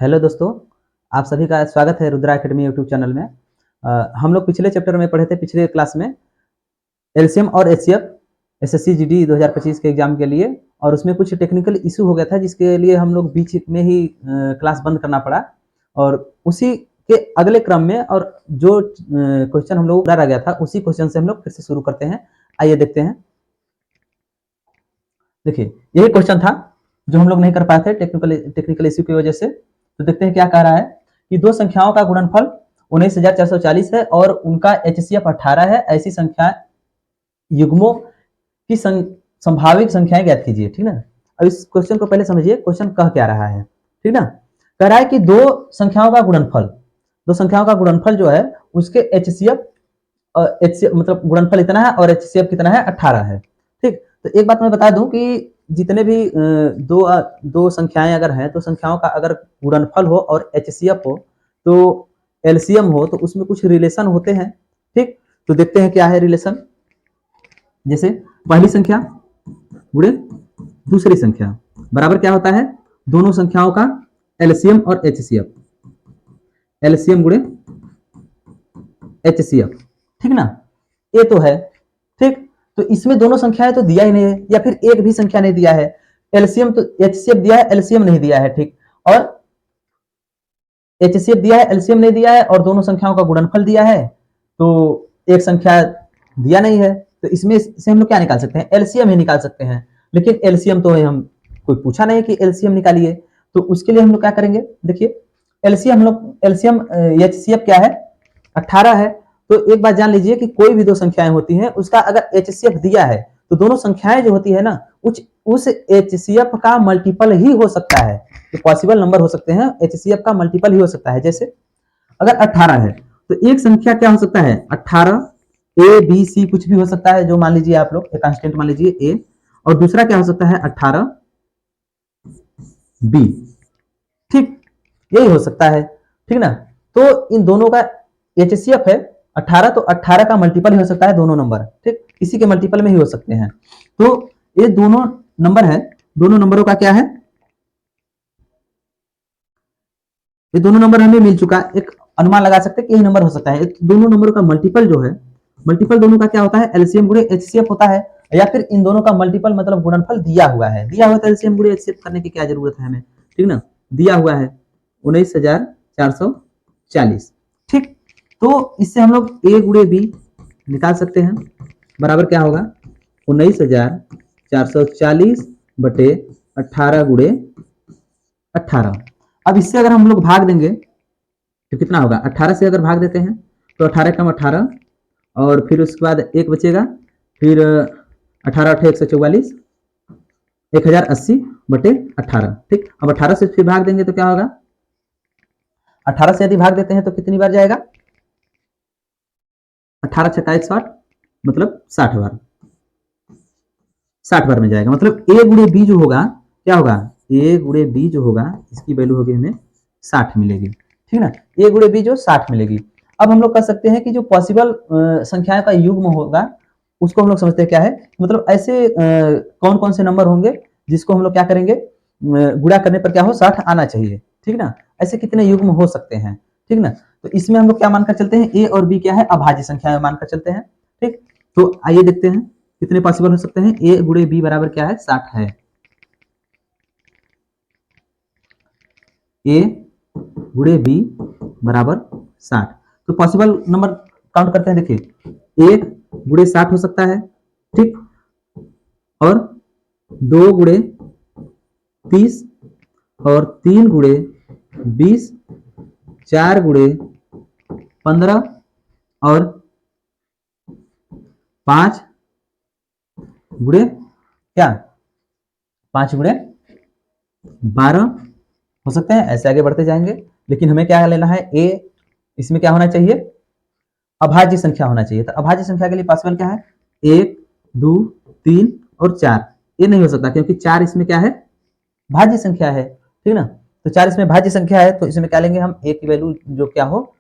Hello दोस्तों, आप सभी का स्वागत है रुद्रा एकेडमी यूट्यूब चैनल में। हम लोग पिछले चैप्टर में पढ़े थे, पिछले क्लास में एलसीएम और एचसीएफ एसएससी जीडी 2025 के एग्जाम के लिए, और उसमें कुछ टेक्निकल इशू हो गया था जिसके लिए हम लोग बीच में ही क्लास बंद करना पड़ा। और उसी के अगले क्रम में और जो क्वेश्चन हम लोग रह गया था उसी क्वेश्चन से हम लोग फिर से शुरू करते हैं। आइए देखते हैं। देखिए, यही क्वेश्चन था जो हम लोग नहीं कर पाए थे टेक्निकल इश्यू की वजह से। तो देखते हैं क्या कह रहा है कि दो संख्याओं का गुणनफल 19,440 है और उनका एचसीएफ 18 है। ऐसी संख्या युग्मों की संभावित संख्याएं ज्ञात कीजिए। ठीक ना। अब इस क्वेश्चन को पहले समझिए, क्वेश्चन कह क्या रहा है। ठीक ना। कह रहा है कि दो संख्याओं का गुणनफल जो है उसके एचसीएफ मतलब गुणनफल इतना है और एचसीएफ कितना है, 18 है। ठीक। तो एक बात मैं बता दूं कि जितने भी दो संख्याएं अगर हैं तो संख्याओं का अगर गुणनफल हो और एचसीएफ हो तो एलसीएम हो तो उसमें कुछ रिलेशन होते हैं। ठीक। तो देखते हैं क्या है रिलेशन। जैसे पहली संख्या गुणे दूसरी संख्या बराबर क्या होता है, दोनों संख्याओं का एलसीएम और एचसीएफ, एलसीएम गुणे एचसीएफ। ठीक ना। ये तो है। ठीक। तो इसमें दोनों संख्याएं तो दिया ही नहीं है, या फिर एक भी संख्या नहीं दिया है। एलसीएम तो एचसीएफ दिया है, एलसीएम नहीं दिया है। ठीक। और एचसीएफ दिया है, एलसीएम नहीं दिया है, और दोनों संख्याओं का गुणनफल दिया है तो एक संख्या दिया नहीं है। तो इसमें से हम लोग क्या निकाल सकते हैं, एलसीएम ही निकाल सकते हैं। लेकिन एलसीएम तो हम कोई पूछा नहीं कि एलसीएम निकालिए, तो उसके लिए हम लोग क्या करेंगे। देखिए, एलसीएम एचसीएफ क्या है, 18 है। तो एक बात जान लीजिए कि कोई भी दो संख्याएं होती हैं उसका अगर एचसीएफ दिया है तो दोनों संख्याएं जो होती है ना उस एचसीएफ का मल्टीपल ही हो सकता है। जो पॉसिबल नंबर हो सकते हैं एचसीएफ का मल्टीपल ही हो सकता है। जैसे अगर 18 है तो एक संख्या क्या हो सकता है, 18 ए बी सी कुछ भी हो सकता है, जो मान लीजिए आप लोग एक कांस्टेंट मान लीजिए ए, और दूसरा क्या हो सकता है 18 बी। ठीक, यही हो सकता है। ठीक ना। तो इन दोनों का एचसीएफ है 18, तो 18 का मल्टीपल ही हो सकता है दोनों नंबर। ठीक, इसी के मल्टीपल में ही हो सकते हैं। तो ये दोनों नंबर है, दोनों नंबरों का क्या है, ये दोनों नंबर हमें मिल चुका, एक अनुमान लगा सकते हैं कि यही नंबर हो सकता है। दोनों नंबरों का मल्टीपल जो है, मल्टीपल दोनों का क्या होता है, एलसीएम गुणे एचसीएफ होता है। या फिर इन दोनों का मल्टीपल मतलब गुणनफल दिया हुआ है, दिया हुआ तो एलसीएम गुणे एचसीएफ करने की क्या जरूरत है हमें। ठीक ना। दिया हुआ है 19,440। ठीक। तो इससे हम लोग ए गुणे बी निकाल सकते हैं, बराबर क्या होगा 19,440 बटे 18 गुणे 18। अब इससे अगर हम लोग भाग देंगे तो कितना होगा, 18 से अगर भाग देते हैं तो 18 कम 18, और फिर उसके बाद एक बचेगा, फिर 18 8 144, 1080 बटे 18। ठीक। अब 18 से फिर भाग देंगे तो क्या होगा, 18 से यदि भाग देते हैं तो कितनी बार जाएगा, 18 छक्का 160 मतलब 60 बार, 60 बार में जाएगा। मतलब ए गुणे बी जो होगा क्या होगा, ए गुणे बी जो होगा इसकी वैल्यू होगी हमें 60 मिलेगी। ठीक ना। ए गुणे बी जो 60 मिलेगी। अब हम लोग कह सकते हैं कि जो पॉसिबल संख्याओं का युग्म होगा उसको हम लोग समझते हैं क्या है, मतलब ऐसे कौन कौन से नंबर होंगे जिसको हम लोग क्या करेंगे, गुणा करने पर क्या हो 60 आना चाहिए। ठीक ना। ऐसे कितने युग्म हो सकते हैं। ठीक ना। तो इसमें हम लोग क्या मानकर चलते हैं, ए और बी क्या है, अभाज्य संख्या मानकर चलते हैं। ठीक। तो आइए देखते हैं कितने पॉसिबल हो सकते हैं। ए गुणे बी बराबर क्या है, 60 है। ए गुणे बी बराबर 60। तो पॉसिबल नंबर काउंट करते हैं। देखिए 1 गुणे 60 हो सकता है। ठीक। और 2 गुणे 30, और 3 गुणे 20, 4 गुणे 15, और 5 गुणे क्या, 5 गुणे 12 हो सकते हैं। ऐसे आगे बढ़ते जाएंगे, लेकिन हमें क्या लेना है, ए इसमें क्या होना चाहिए, अभाज्य संख्या होना चाहिए। तो अभाज्य संख्या के लिए पॉसिबल क्या है, 1 2 3 और 4। ये नहीं हो सकता क्योंकि 4 इसमें क्या है, भाज्य संख्या है। ठीक ना। तो 4 इसमें भाज्य संख्या है, तो इसमें क्या लेंगे हम, ए की वैल्यू जो क्या हो,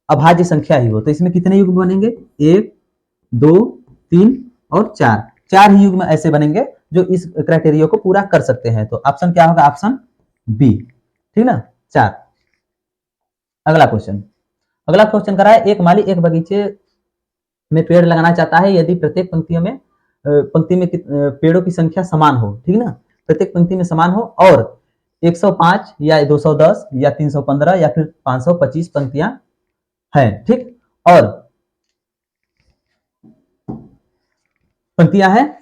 अभाज्य संख्या ही हो। तो इसमें कितने युग्म बनेंगे, 1 2 3 और 4। 4 ही युग्म ऐसे बनेंगे जो इस क्राइटेरिया को पूरा कर सकते हैं। तो ऑप्शन क्या होगा, ऑप्शन बी। ठीक ना। 4। अगला क्वेश्चन करा है, एक माली एक बगीचे में पेड़ लगाना चाहता है यदि प्रत्येक पंक्ति में पेड़ों की संख्या समान हो, ठीक ना, प्रत्येक पंक्ति में समान हो और 105 या 210 या 315 या फिर 525 पंक्तियां हैं, ठीक, और पंक्तियां हैं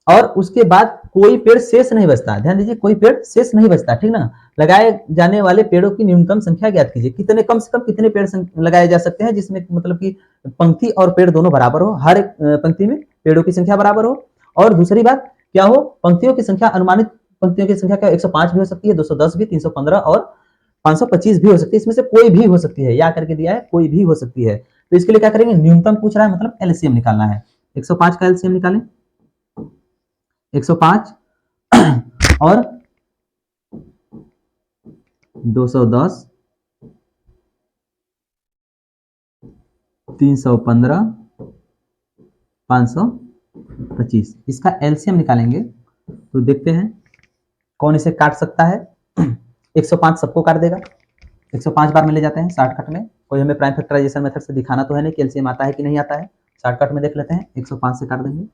और उसके बाद कोई पेड़ शेष नहीं बचता, ध्यान दीजिए, कोई पेड़ शेष नहीं बचता, ठीक ना, लगाए जाने वाले पेड़ों की न्यूनतम संख्या ज्ञात कीजिए। कितने, कम से कम कितने पेड़ लगाए जा सकते हैं जिसमें मतलब कि पंक्ति और पेड़ दोनों बराबर हो, हर एक पंक्ति में पेड़ों की संख्या बराबर हो। और दूसरी बात क्या हो, पंक्तियों की संख्या, अनुमानित पंक्तियों की संख्या क्या 105 भी हो सकती है, 210 भी, 315 और 525 भी हो सकती है, इसमें से कोई भी हो सकती है, या करके दिया है कोई भी हो सकती है। तो इसके लिए क्या करेंगे, न्यूनतम पूछ रहा है मतलब एलसीएम निकालना है। 105 का एलसीएम निकालें, 105 और 210, 315, 525, इसका एलसीएम निकालेंगे तो देखते हैं कौन इसे काट सकता है। 105 सबको काट देगा, 105 बार में ले जाते हैं शॉर्टकट में, कोई हमें प्राइम फैक्टराइजेशन मेथड से दिखाना तो है नहीं कि एलसीएम आता है कि नहीं आता है, शॉर्टकट में देख लेते हैं। 105 से काट देंगे,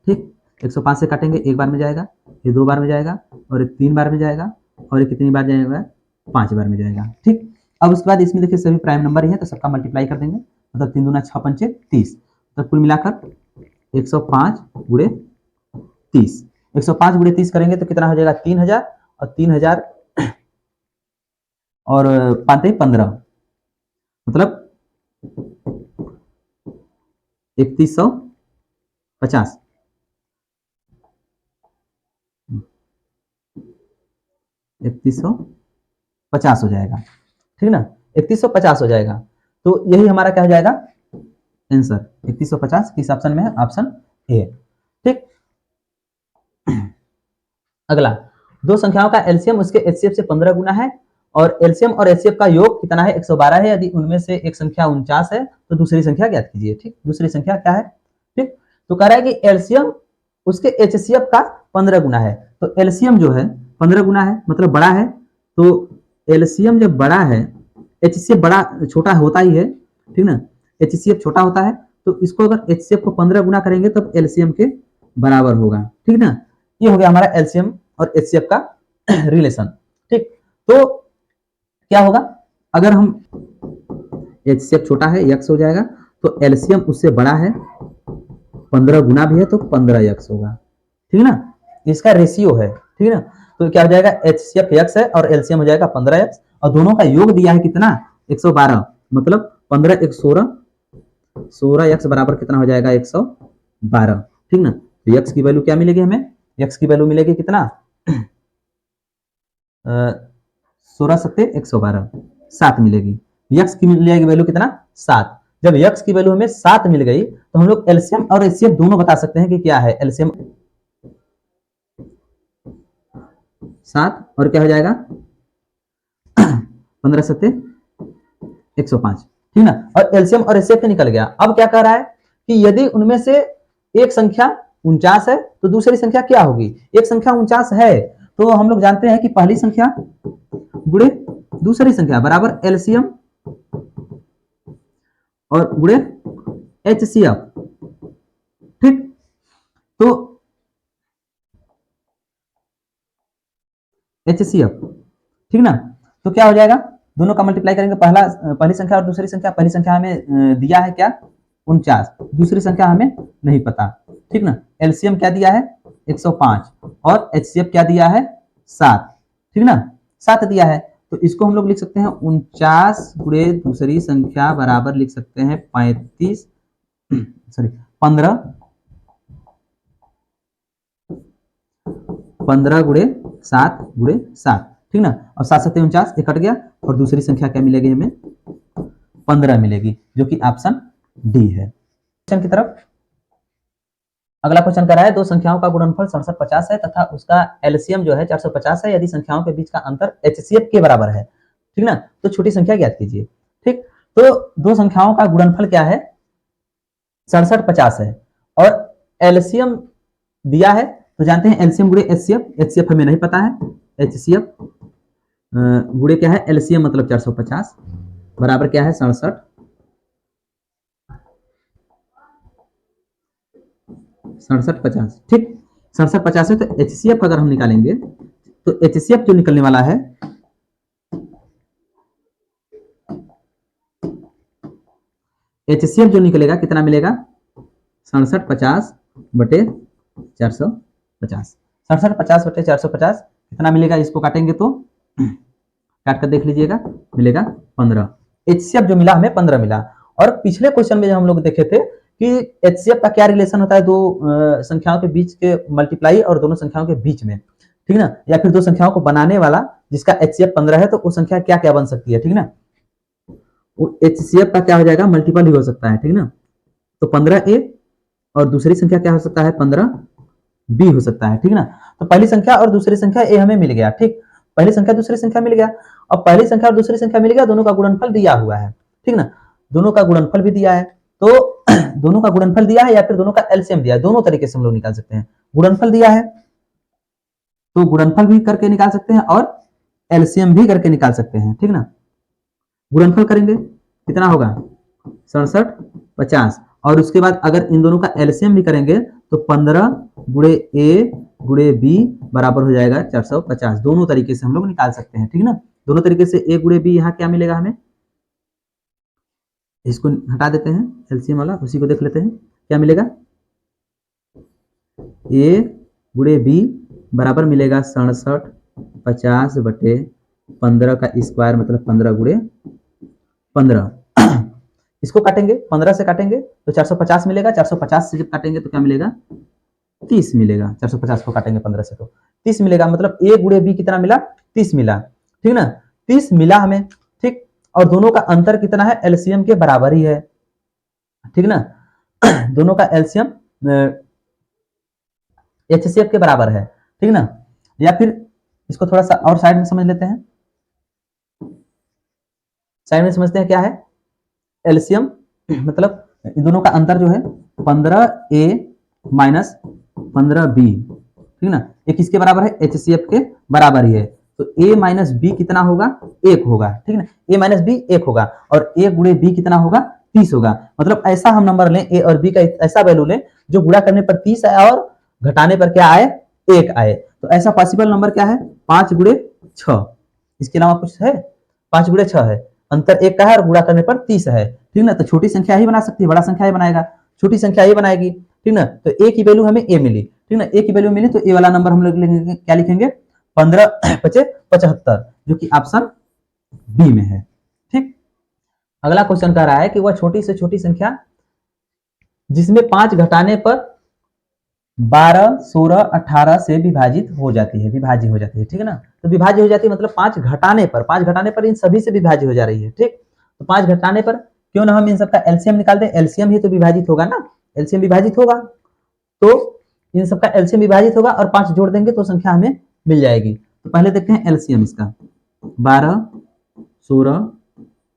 ठीक, 105 से काटेंगे, एक बार में जाएगा, ये 2 बार में जाएगा और ये 3 बार में जाएगा और ये कितनी बार जाएगा, 5 बार में जाएगा, ठीक। अब उसके बाद इसमें देखिए सभी प्राइम नंबर ही है तो सबका मल्टीप्लाई कर देंगे, मतलब 3 दूना 6 पंचे 30, तो कुल मिलाकर 105 गुणे 30, 105 गुणे 30 करेंगे तो कितना हो जाएगा, 3000 और 3000 और 5 15, मतलब 3150, 3150 हो जाएगा, ठीक ना, 3150 हो जाएगा। तो यही हमारा क्या हो जाएगा आंसर, 3150 किस ऑप्शन में है, ऑप्शन ए, ठीक। अगला, दो संख्याओं का एलसीएम उसके एचसीएफ से 15 गुना है और एलसीएम और एचसीएफ का योग कितना है, 112 है। यदि उनमें से एक संख्या 49 है तो दूसरी संख्या ज्ञात कीजिए, ठीक, दूसरी संख्या क्या है, ठीक। तो कह रहा है कि एलसीएम उसके एचसीएफ का 15 गुना है, तो एलसीएम जो है 15 गुना है मतलब बड़ा है, तो एलसीएम जब बड़ा है, एचसीएफ बड़ा छोटा होता ही है, ठीक ना, एचसीएफ छोटा होता है, तो इसको अगर एचसीएफ को 15 गुना करेंगे तब एलसीएम के बराबर होगा, ठीक ना। ये हो गया हमारा एलसीएम और एचसीएफ का रिलेशन, ठीक। तो क्या होगा, अगर हम एचसीएफ छोटा है x हो जाएगा, तो एलसीएम उससे बड़ा है, 15 गुना भी है तो 15x होगा, ठीक ना, इसका रेशियो है, ठीक ना। तो क्या हो जाएगा, एचसीएफ x है और एलसीएम हो जाएगा 15x और दोनों का योग दिया है कितना, 112, मतलब 15 1 16, 16x बराबर कितना हो जाएगा, 112, ठीक ना। तो x की वैल्यू क्या मिलेगी हमें, x की वैल्यू मिलेगी कितना, 16 सत्ते 112, 7 मिलेगी। x की मिलेगी वैल्यू कितना, 7। जब x की वैल्यू हमें 7 मिल गई तो हम लोग एलसीएम और एचसीएफ दोनों बता सकते हैं कि क्या है, एलसीएम 7 और क्या हो जाएगा 15 सत्ते 105, ठीक ना, और एलसीएम और एचसीएफ निकल गया। अब क्या कह रहा है कि यदि उनमें से एक संख्या 49 है तो दूसरी संख्या क्या होगी, एक संख्या 49 है तो हम लोग जानते हैं कि पहली संख्या गुणे दूसरी संख्या बराबर एलसीएम और गुणे एचसीएफ, ठीक। तो एचसीएफ, ठीक ना, तो क्या हो जाएगा, दोनों का मल्टीप्लाई करेंगे, पहली संख्या और दूसरी संख्या, पहली संख्या हमें दिया है क्या 49, दूसरी संख्या हमें नहीं पता, ठीक ना। एलसीएम क्या दिया है 105 और एचसीएफ क्या दिया है 7, ठीक ना, 7 दिया है, तो इसको हम लोग लिख सकते हैं 49 गुणे दूसरी संख्या बराबर लिख सकते हैं 35 सॉरी 15 गुणे 7 गुणे 7, ठीक ना, और 7 7 49 ये कट गया और दूसरी संख्या क्या मिलेगी हमें 15 मिलेगी, जो कि ऑप्शन डी है। क्वेश्चन की तरफ, अगला क्वेश्चन कर रहा है, दो संख्याओं का गुणनफल 6750 है तथा उसका एलसीएम जो है 450 है, यदि संख्याओं के बीच का अंतर एचसीएफ के बराबर है, ठीक ना, तो छोटी संख्या ज्ञात कीजिए, ठीक। तो दो संख्याओं का गुणनफल क्या है 6750 है और एलसीएम दिया है, तो जानते हैं एलसीएम गुणे एचसीएफ, एचसीएफ हमें नहीं पता है, एचसीएफ गुणे क्या है एलसीएम मतलब 450 बराबर क्या है 67 50 ठीक। 67 50 है तो एचसीएफ अगर हम निकालेंगे तो एचसीएफ जो निकलने वाला है एचसीएफ जो निकलेगा कितना मिलेगा 67 50 बटे 450 67 50 बटे 450 कितना मिलेगा इसको काटेंगे तो काट कर देख लीजिएगा मिलेगा 15 एचसीएफ जो मिला हमें 15 मिला। और पिछले क्वेश्चन में हम लोग देखे थे कि एचसीएफ का क्या रिलेशन होता है दो संख्याओं के बीच के मल्टीप्लाई और दोनों संख्याओं के बीच में ठीक ना, या फिर दो संख्याओं को बनाने वाला जिसका एचसीएफ 15 है तो वो संख्या क्या क्या बन सकती है ठीक ना, एचसीएफ का क्या हो जाएगा मल्टीपल ही हो सकता है ठीक ना। तो 15a और दूसरी संख्या क्या हो सकता है 15b हो सकता है ठीक ना। तो पहली संख्या और दूसरी संख्या a हमें मिल गया ठीक, पहली संख्या दूसरी संख्या मिल गया। अब पहली संख्या और दूसरी संख्या मिल गया, दोनों का गुणनफल दिया हुआ है ठीक ना, दोनों का गुणनफल भी दिया है तो दोनों का गुणनफल दिया है या फिर दोनों का एलसीएम दिया है, दोनों तरीके से हम लोग निकाल सकते हैं। गुणनफल दिया है तो गुणनफल भी करके निकाल सकते हैं और एलसीएम भी करके निकाल सकते हैं ठीक ना। गुणनफल करेंगे कितना होगा 67 50 और उसके बाद अगर इन दोनों का एलसीएम भी करेंगे तो 15 गुणे ए गुणे बी बराबर हो जाएगा 450। दोनों तरीके से हम लोग निकाल सकते हैं ठीक ना, दोनों तरीके से ए गुणे बी यहाँ क्या मिलेगा हमें, इसको हटा देते हैं एलसीएम वाला, उसी को देख लेते हैं क्या मिलेगा ए गुणे बी बराबर मिलेगा 67 50 बटे 15 का स्क्वायर मतलब 15 गुणे 15 इसको काटेंगे 15 से काटेंगे तो 450 मिलेगा, 450 से जब काटेंगे तो क्या मिलेगा 30 मिलेगा, 450 को काटेंगे 15 से तो 30 मिलेगा, मतलब ए गुणे बी कितना मिला 30 मिला ठीक ना, 30 मिला हमें ठीक। और दोनों का अंतर कितना है एलसीएम के बराबर ही है ठीक ना दोनों का एलसीएम एचसीएफ के बराबर है ठीक ना। या फिर इसको थोड़ा सा और साइड में समझ लेते हैं, साइड में समझते हैं क्या है एलसीएम मतलब इन दोनों का अंतर जो है 15a माइनस 15b ठीक ना, ये किसके बराबर है एचसीएफ के बराबर ही है। तो a माइनस बी कितना होगा 1 होगा ठीक ना, a माइनस बी 1 होगा और a गुणे b कितना होगा 30 होगा। मतलब ऐसा हम नंबर लें a और b का ऐसा वैल्यू लें जो गुणा करने पर 30 आए और घटाने पर क्या आए 1 आए। तो ऐसा पॉसिबल नंबर क्या है 5 गुणे 6, इसके अलावा कुछ है 5 गुणे 6 है, अंतर 1 का है और गुणा करने पर 30 है ठीक ना। तो छोटी संख्या ही बना सकती है, बड़ा संख्या ही बनाएगा, छोटी संख्या ही बनाएगी ठीक ना। तो ए की वैल्यू हमें ए मिली ठीक ना, ए की वैल्यू मिली तो ए वाला नंबर हम लोग लिखेंगे क्या लिखेंगे 15 पचे 75 जो कि ऑप्शन बी में है ठीक। अगला क्वेश्चन कह रहा है कि वह छोटी से छोटी संख्या जिसमें 5 घटाने पर 12 16 18 से विभाजित हो जाती है, विभाज्य हो जाती है ठीक है ना। तो विभाज्य हो जाती है मतलब 5 घटाने पर इन सभी से विभाज्य हो जा रही है ठीक। तो 5 घटाने पर क्यों ना हम इन सबका एलसीएम निकाल दें, एलसीएम ही तो विभाजित होगा ना, एलसीएम विभाजित होगा तो इन सबका एलसीएम विभाजित होगा और 5 जोड़ देंगे तो संख्या हमें मिल जाएगी। तो पहले देखते हैं एलसीएम इसका 12 16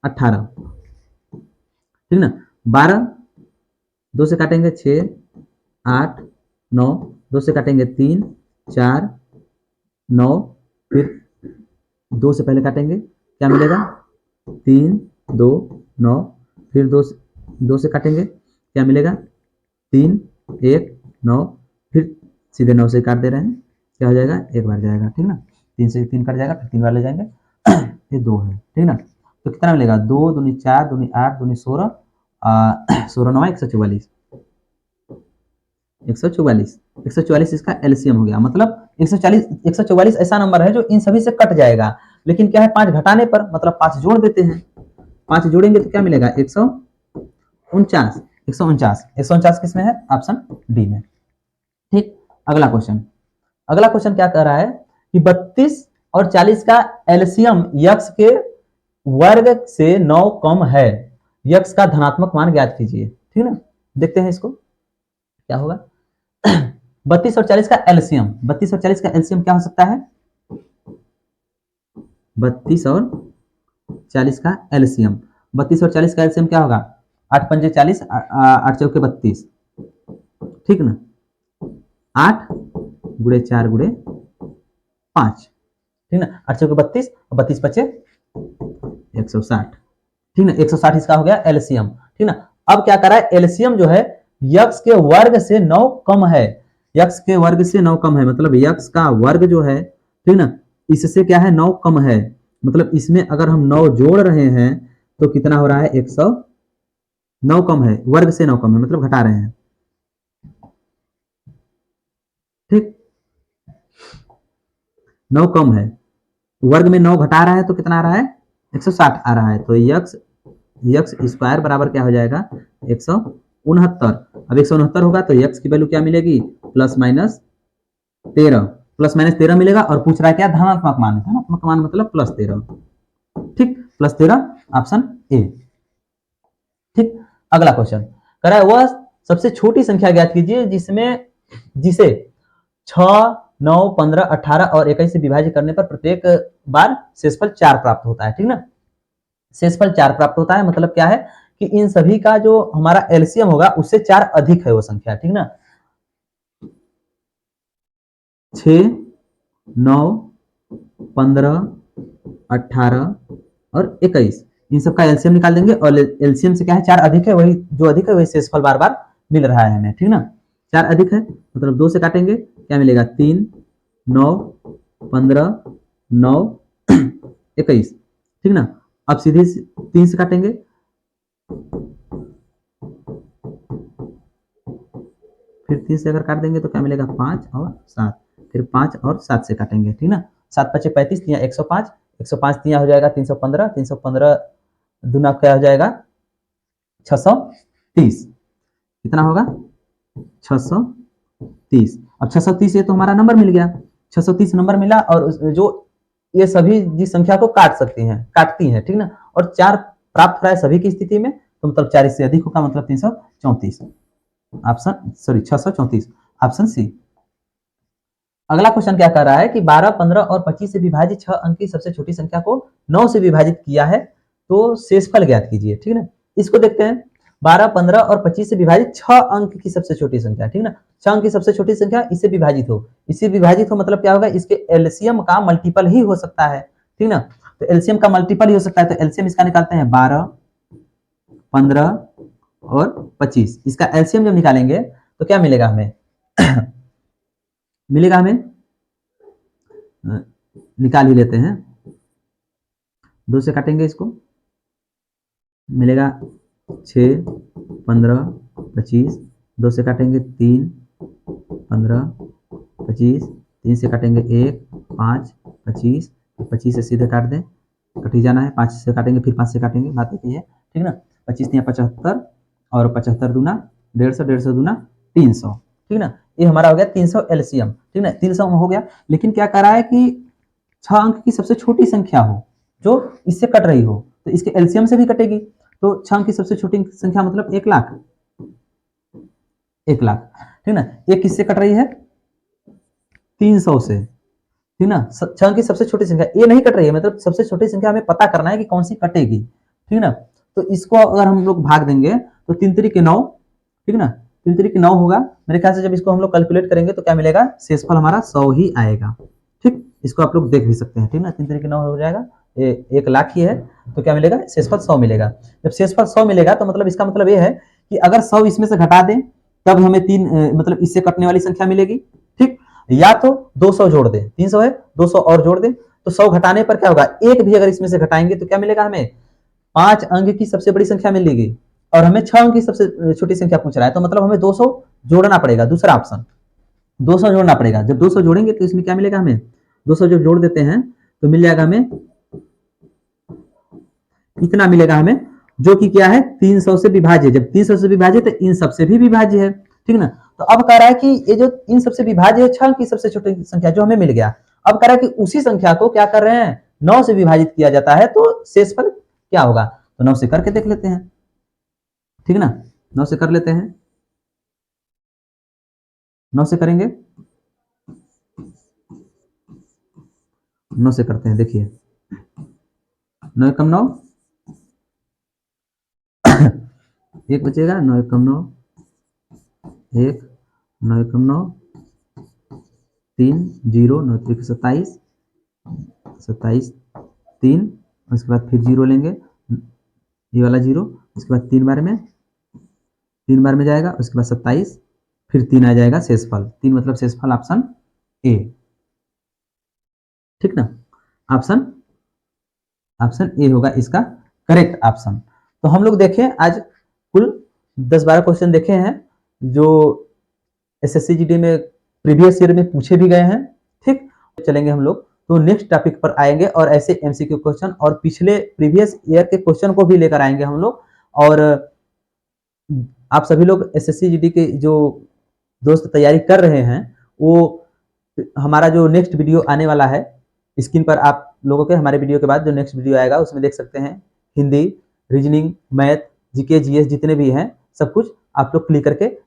18 ठीक ना, 12 2 से काटेंगे 6 8 9 2 से काटेंगे 3 4 9 फिर 2 से पहले काटेंगे क्या मिलेगा 3 2 9 फिर 2 से काटेंगे क्या मिलेगा 3 1 9 फिर सीधे 9 से काट दे रहे हैं क्या हो जाएगा एक बार जाएगा ठीक ना, 3 से 3 कट जाएगा फिर 3 बार ले जाएंगे ये 2 है ठीक ना। तो कितना मिलेगा 2 दूनी 4 दूनी 8 दूनी 16 16 9 144 144 इसका एलसीएम हो गया, मतलब 144 ऐसा नंबर है जो इन सभी से कट जाएगा, लेकिन क्या है 5 घटाने पर मतलब 5 जोड़ देते हैं, 5 जोड़ेंगे तो क्या मिलेगा 149 149 किस में है ऑप्शन डी में ठीक। अगला क्वेश्चन क्या कह रहा है कि 32 और 40 का एलसीएम यक्स के वर्ग से 9 कम है, यक्स का धनात्मक मान ज्ञात कीजिए ठीक ना। देखते हैं इसको क्या होगा 32 और 40 का एलसीएम, 32 और 40 का एलसीएम क्या हो सकता है 32 और 40 का एलसीएम, 32 और 40 का एलसीएम क्या होगा 8 पंजे 40 8 चौके 32 ठीक ना, 8 गुणे 4 गुणे 5 ठीक ना, 8 चौके 32, 32 पचे 160, ठीक ना, 160 इसका हो गया एलसीएम, ठीक ना। अब क्या करा है, एलसीएम जो है यक्स के वर्ग से 9 कम है, यक्स के वर्ग से 9 कम है, मतलब यक्स का वर्ग जो है, ठीक ना, इससे क्या है 9 कम है, मतलब इसमें अगर हम 9 जोड़ रहे हैं तो कितना हो रहा है 109 कम है, वर्ग से 9 कम है, मतलब घटा रहे हैं, ठीक, 9 कम है, वर्ग में 9 घटा रहा है तो कितना आ रहा है 160 आ रहा है, तो यक्स यक्स स्क्वायर बराबर क्या हो जाएगा 169। अब 169 होगा तो यक्स की वैल्यू क्या मिलेगी +13 मिलेगा, और पूछ रहा है क्या धनात्मक मान, धनात्मक मान मतलब +13, ठीक, +13 ऑप्शन ए, ठीक। अगला क्वेश्चन कह रहा है वह सबसे छोटी संख्या ज्ञात कीजिए जिसमें जिसे 6, 9, 15, 18 और 21 से विभाजित करने पर प्रत्येक बार शेषफल 4 प्राप्त होता है, ठीक ना, शेषफल 4 प्राप्त होता है, मतलब क्या है कि इन सभी का जो हमारा एलसीएम होगा उससे 4 अधिक है वो संख्या, ठीक ना, 6, 9, 15, 18 और 21, इन सब का एलसीएम निकाल देंगे, और एलसीएम से क्या है 4 अधिक है, वही जो अधिक है वही शेषफल बार बार मिल रहा है हमें, ठीक ना, 4 अधिक है मतलब 2 से काटेंगे क्या मिलेगा 3, 9, 15, 9, 21, ठीक ना। अब सीधे 3 से काटेंगे, फिर 3 से अगर काट देंगे तो क्या मिलेगा 5 और 7, फिर 5 और 7 से काटेंगे, ठीक ना, 7 पचे 35, 105, 105 तिया हो जाएगा 315, 315 दूना क्या हो जाएगा 630, कितना होगा 630। अब 630 ये तो हमारा नंबर मिल गया, 630 नंबर मिला, और जो ये सभी जिस संख्या को काटती हैं, ठीक ना, और 4 प्राप्त हो रहा है सभी की स्थिति में, तो मतलब 4 इससे अधिक होगा, मतलब 334, ऑप्शन सॉरी 634, ऑप्शन सी। अगला क्वेश्चन क्या कर रहा है कि 12, 15 और 25 से विभाजित 6 अंक की सबसे छोटी संख्या को 9 से विभाजित किया है, तो शेषफल ज्ञात कीजिए, ठीक ना। इसको देखते हैं, 12, 15 और 25 से विभाजित 6 अंक की सबसे छोटी संख्या, ठीक ना, 6 अंक की सबसे छोटी संख्या इससे विभाजित हो, इससे विभाजित हो मतलब क्या होगा, इसके एलसीएम का मल्टीपल ही हो सकता है, ठीक ना, तो एलसीएम का मल्टीपल ही हो सकता है, तो एलसीएम इसका निकालते हैं 12, 15 और 25, इसका एलसीएम जब निकालेंगे तो क्या मिलेगा हमें मिलेगा हमें निकाल ही लेते हैं, 2 से काटेंगे इसको मिलेगा 6, 15, 25, 2 से काटेंगे 3, 15, 25, 3 से काटेंगे 1, 5, 25, 25 से सीधे काट दें, कट ही जाना है, 5 से काटेंगे फिर 5 से काटेंगे, बात एक ही है, ठीक ना, 25 या 75 और 75 दूना 150, 150 दूना 300, ठीक ना, ये हमारा हो गया 300 एलसीएम, ठीक ना, 300 हो गया, लेकिन क्या कर रहा है कि 6 अंक की सबसे छोटी संख्या हो जो इससे कट रही हो, तो इसके एलसीएम से भी कटेगी, तो 6 अंक की सबसे छोटी संख्या मतलब 1 लाख, 1 लाख, ठीक ना, ये किससे कट रही है 300 से, ठीक ना, 6 अंक की सबसे छोटी संख्या ये नहीं कट रही है, मतलब सबसे छोटी संख्या हमें पता करना है कि कौन सी कटेगी, ठीक ना, तो इसको अगर हम लोग भाग देंगे तो 3 3 के 9, ठीक ना, 3 3 के 9 होगा, मेरे ख्याल से जब इसको हम लोग कैलकुलेट करेंगे तो क्या मिलेगा शेषफल हमारा 100 ही आएगा, ठीक, इसको आप लोग देख भी सकते हैं, ठीक ना, 3 3 के 9 हो जाएगा, 1 लाख ही है, तो क्या मिलेगा शेषफल 100 मिलेगा, जब शेषफल 100 मिलेगा तो मतलब इसका मतलब ये है कि अगर 100 इसमें से घटा दें तब हमें 3 मतलब इससे कटने वाली संख्या मिलेगी, ठीक, या तो 200 जोड़ दें, 300 है 200 और जोड़ दें, तो 100 घटाने पर क्या होगा, एक भी अगर इसमें से घटाएंगे तो क्या मिलेगा हमें 5 अंक की सबसे बड़ी संख्या मिलेगी, और हमें 6 अंक की सबसे छोटी संख्या पूछ रहा है, तो मतलब हमें 200 जोड़ना पड़ेगा, दूसरा ऑप्शन 200 जोड़ना पड़ेगा, जब 200 जोड़ेंगे तो इसमें क्या मिलेगा हमें 200 जब जोड़ देते हैं तो मिल जाएगा हमें इतना मिलेगा हमें, जो कि क्या है 300 से विभाज्य, जब 300 से विभाज्य तो इन सबसे भी विभाज्य है, ठीक ना, तो अब कह रहा है कि ये जो इन सबसे विभाज्य है 6 की सबसे छोटी संख्या जो हमें मिल गया, अब कह रहा है कि उसी संख्या को क्या कर रहे हैं 9 से विभाजित किया जाता है, तो शेषफल क्या होगा, तो 9 से करके देख लेते हैं, ठीक ना, 9 से कर लेते हैं, 9 से करेंगे, 9 से करते हैं, देखिए 9 कम 9 एक बचेगा, 9 कम 9 1, 9 कम 9 3, 0, 9 3 27, 27 3, उसके बाद फिर 0 लेंगे, ये वाला 0, उसके बाद 3 बार में जाएगा, उसके बाद 27, फिर 3 आ जाएगा शेषफल, 3 मतलब शेषफल ऑप्शन ए। ठीक ना, ऑप्शन ए होगा इसका करेक्ट ऑप्शन। तो हम लोग देखें आज कुल 10-12 क्वेश्चन देखे हैं जो एसएससी जीडी में प्रीवियस ईयर में पूछे भी गए हैं। ठीक, चलेंगे हम लोग तो नेक्स्ट टॉपिक पर आएंगे और ऐसे एमसीक्यू क्वेश्चन और पिछले प्रीवियस ईयर के क्वेश्चन को भी लेकर आएंगे हम लोग। और आप सभी लोग एसएससी जीडी के जो दोस्त तैयारी कर रहे हैं, वो हमारा जो नेक्स्ट वीडियो आने वाला है, स्क्रीन पर आप लोगों के हमारे वीडियो के बाद जो नेक्स्ट वीडियो आएगा उसमें देख सकते हैं, Hindi, reasoning, math, GK, GS जितने भी हैं सब कुछ आप लोग क्लिक करके